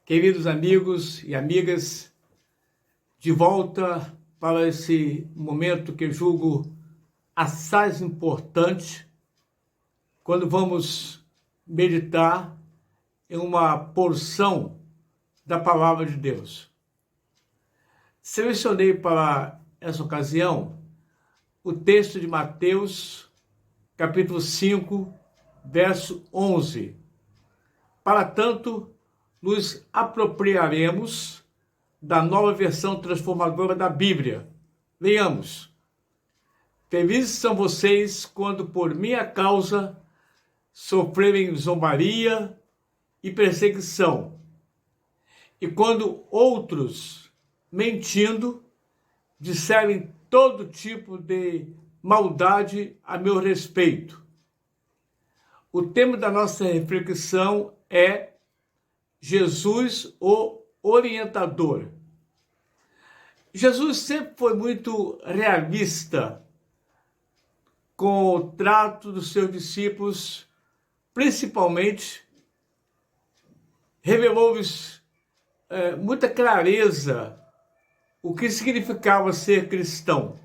Queridos amigos e amigas, de volta para esse momento que eu julgo assaz importante, quando vamos meditar em uma porção da Palavra de Deus. Selecionei para essa ocasião o texto de Mateus, capítulo 5, verso 11. Para tanto, nos apropriaremos da nova versão transformadora da Bíblia. Leiamos. Felizes são vocês quando por minha causa sofrerem zombaria e perseguição, e quando outros, mentindo, disserem todo tipo de maldade a meu respeito. O tema da nossa reflexão é Jesus, o orientador. Jesus sempre foi muito realista com o trato dos seus discípulos, principalmente revelou-lhes muita clareza o que significava ser cristão.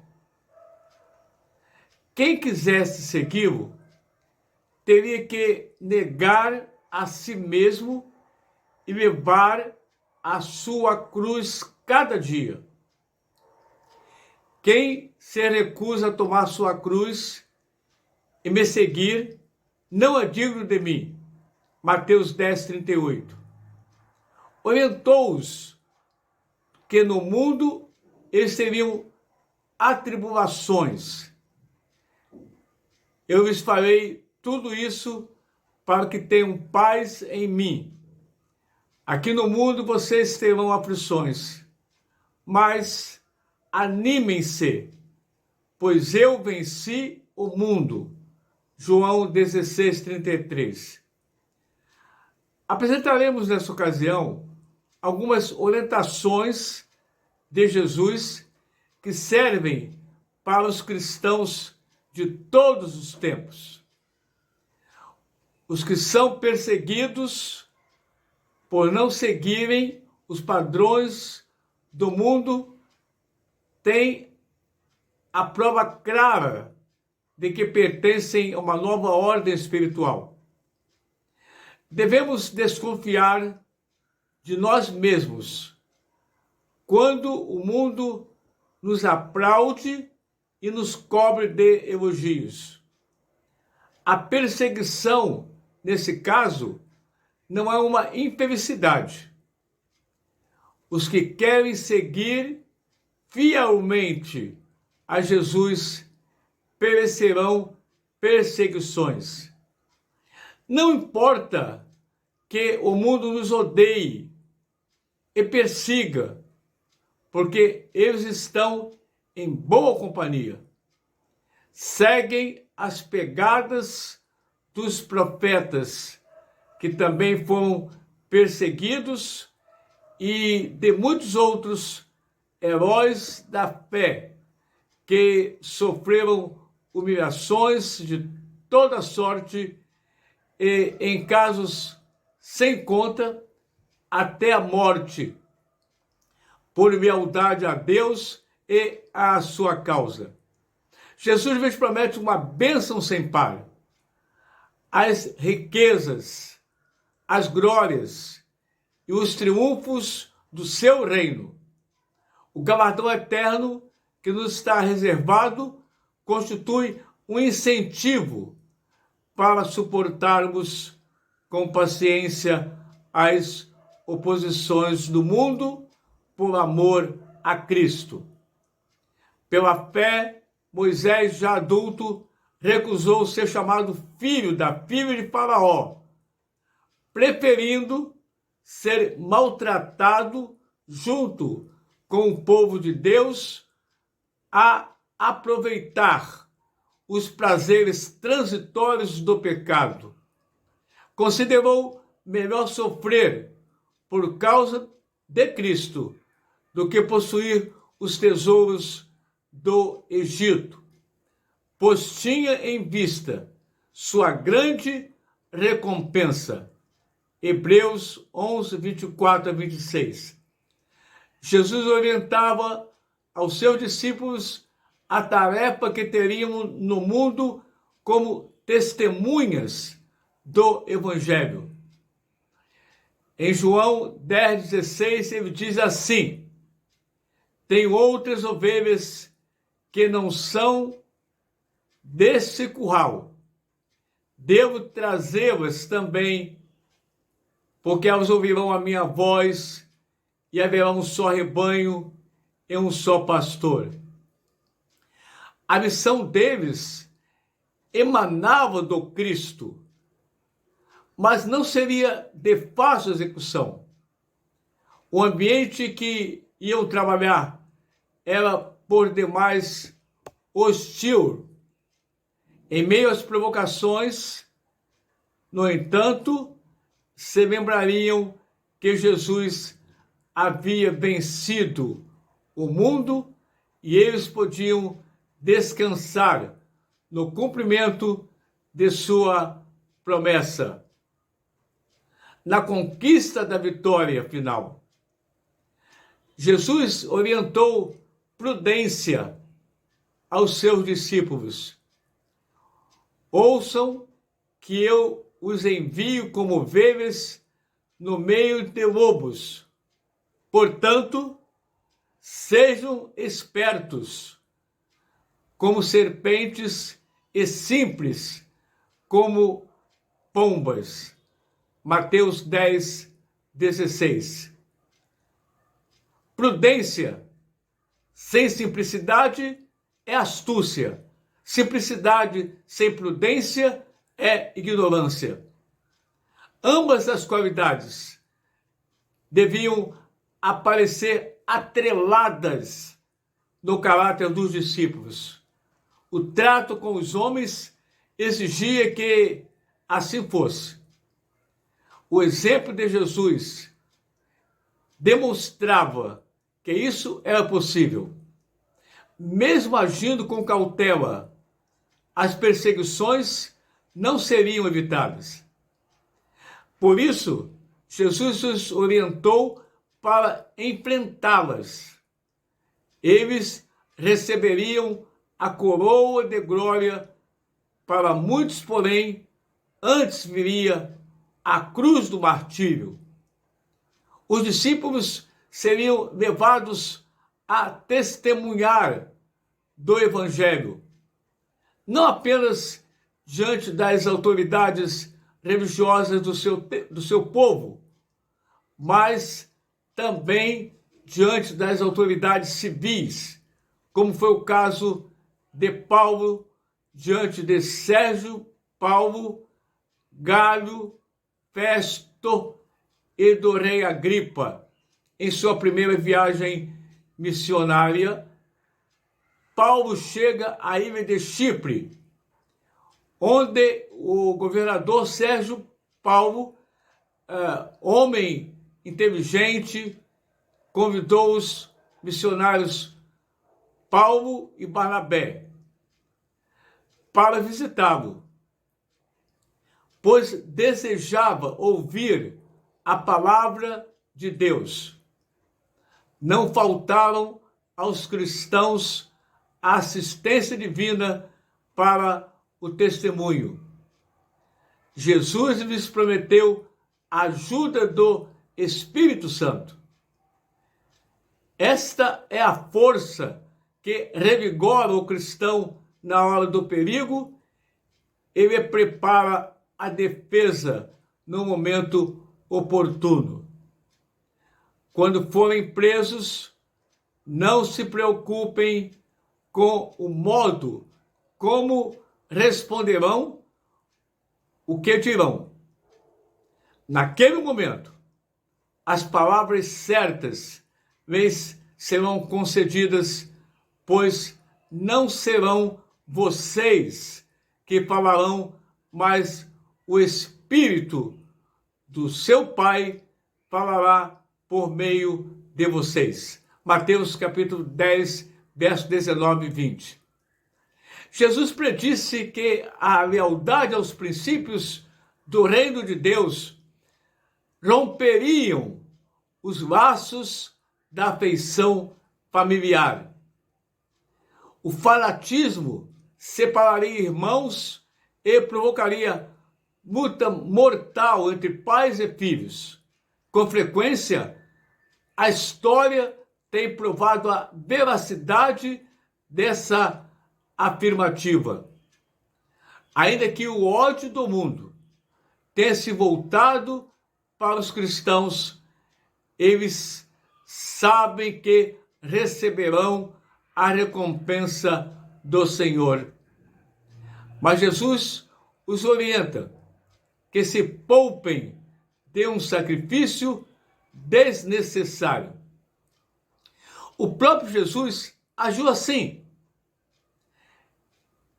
Quem quisesse segui-lo teria que negar a si mesmo e levar a sua cruz cada dia. Quem se recusa a tomar sua cruz e me seguir, não é digno de mim. Mateus 10, 38. Orientou-os que no mundo eles teriam atribulações. Eu lhes farei tudo isso para que tenham paz em mim. Aqui no mundo vocês terão aflições, mas animem-se, pois eu venci o mundo. João 16, 33. Apresentaremos nessa ocasião algumas orientações de Jesus que servem para os cristãos de todos os tempos. Os que são perseguidos por não seguirem os padrões do mundo, têm a prova clara de que pertencem a uma nova ordem espiritual. Devemos desconfiar de nós mesmos quando o mundo nos aplaude e nos cobre de elogios. A perseguição, nesse caso, não é uma infelicidade. Os que querem seguir fielmente a Jesus perecerão perseguições. Não importa que o mundo nos odeie e persiga, porque eles estão em boa companhia. Seguem as pegadas dos profetas, que também foram perseguidos, e de muitos outros heróis da fé que sofreram humilhações de toda sorte e, em casos sem conta, até a morte, por lealdade a Deus e à sua causa. Jesus lhes promete uma bênção sem par. As riquezas, as glórias e os triunfos do seu reino. O galardão eterno que nos está reservado constitui um incentivo para suportarmos com paciência as oposições do mundo por amor a Cristo. Pela fé, Moisés, já adulto, recusou ser chamado filho da filha de Faraó, preferindo ser maltratado junto com o povo de Deus a aproveitar os prazeres transitórios do pecado. Considerou melhor sofrer por causa de Cristo do que possuir os tesouros do Egito, pois tinha em vista sua grande recompensa. Hebreus 11, 24 a 26. Jesus orientava aos seus discípulos a tarefa que teriam no mundo como testemunhas do Evangelho. Em João 10,16, ele diz assim: tenho outras ovelhas que não são desse curral. Devo trazê-las também, porque elas ouvirão a minha voz e haverá um só rebanho e um só pastor. A missão deles emanava do Cristo, mas não seria de fácil execução. O ambiente que iam trabalhar era por demais hostil. Em meio às provocações, no entanto, se lembrariam que Jesus havia vencido o mundo e eles podiam descansar no cumprimento de sua promessa. Na conquista da vitória final, Jesus orientou prudência aos seus discípulos. Ouçam que eu os envio como ovelhas no meio de lobos. Portanto, sejam espertos como serpentes e simples como pombas. Mateus 10, 16. Prudência sem simplicidade é astúcia. Simplicidade sem prudência é ignorância. Ambas as qualidades deviam aparecer atreladas no caráter dos discípulos. O trato com os homens exigia que assim fosse. O exemplo de Jesus demonstrava que isso era possível. Mesmo agindo com cautela, as perseguições não seriam evitadas. Por isso, Jesus os orientou para enfrentá-las. Eles receberiam a coroa de glória. Para muitos, porém, antes viria a cruz do martírio. Os discípulos seriam levados a testemunhar do Evangelho, não apenas diante das autoridades religiosas do seu povo, mas também diante das autoridades civis, como foi o caso de Paulo diante de Sérgio Paulo, Galho, Festo e do rei Agripa. Em sua primeira viagem missionária, Paulo chega à ilha de Chipre, onde o governador Sérgio Paulo, homem inteligente, convidou os missionários Paulo e Barnabé para visitá-lo, pois desejava ouvir a palavra de Deus. Não faltaram aos cristãos a assistência divina para o testemunho. Jesus lhes prometeu a ajuda do Espírito Santo. Esta é a força que revigora o cristão na hora do perigo. Ele prepara a defesa no momento oportuno. Quando forem presos, não se preocupem com o modo como responderão, o que dirão. Naquele momento, as palavras certas lhes serão concedidas, pois não serão vocês que falarão, mas o Espírito do seu Pai falará por meio de vocês. Mateus capítulo 10, versos 19 e 20. Jesus predisse que a lealdade aos princípios do reino de Deus romperiam os laços da afeição familiar. O fanatismo separaria irmãos e provocaria luta mortal entre pais e filhos. Com frequência, a história tem provado a veracidade dessa afirmativa. Ainda que o ódio do mundo tenha se voltado para os cristãos, eles sabem que receberão a recompensa do Senhor. Mas Jesus os orienta que se poupem de um sacrifício desnecessário. O próprio Jesus agiu assim.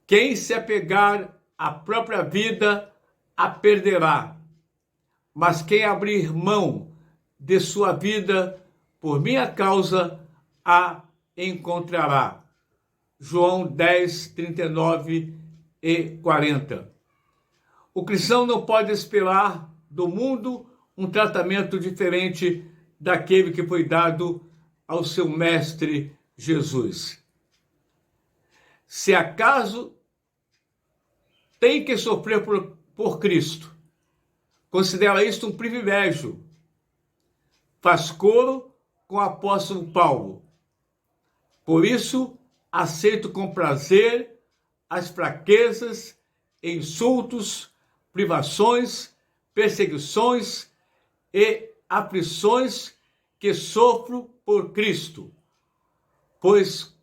Quem se apegar à própria vida a perderá, mas quem abrir mão de sua vida por minha causa a encontrará. João 10, 39 e 40. O cristão não pode esperar do mundo um tratamento diferente daquele que foi dado ao seu mestre Jesus. Se acaso tem que sofrer por Cristo, considera isto um privilégio. Faz coro com o apóstolo Paulo. Por isso, aceito com prazer as fraquezas, insultos, privações, perseguições e aflições que sofro por Cristo. Pois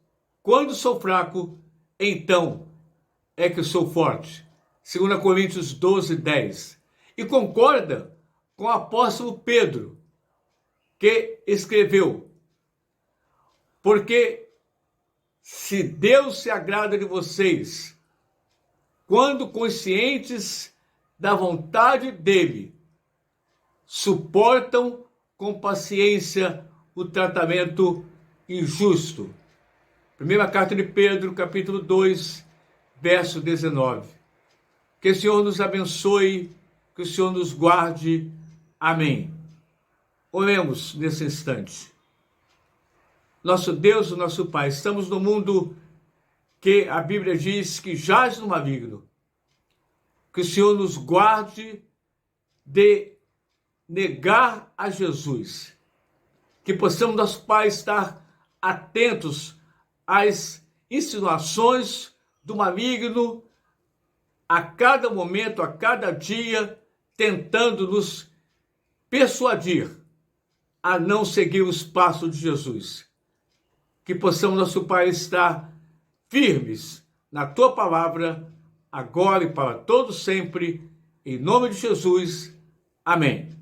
quando sou fraco, então é que sou forte. 2 Coríntios 12, 10. E concorda com o apóstolo Pedro, que escreveu: porque se Deus se agrada de vocês, quando conscientes da vontade dele, suportam com paciência o tratamento injusto. Primeira carta de Pedro, capítulo 2, verso 19. Que o Senhor nos abençoe, que o Senhor nos guarde. Amém. Oremos nesse instante. Nosso Deus, nosso Pai, estamos no mundo que a Bíblia diz que jaz no maligno. Que o Senhor nos guarde de negar a Jesus. Que possamos, nosso Pai, estar atentos às insinuações do maligno a cada momento, a cada dia, tentando nos persuadir a não seguir os passos de Jesus. Que possamos, nosso Pai, estar firmes na Tua palavra, agora e para todo sempre, em nome de Jesus. Amém.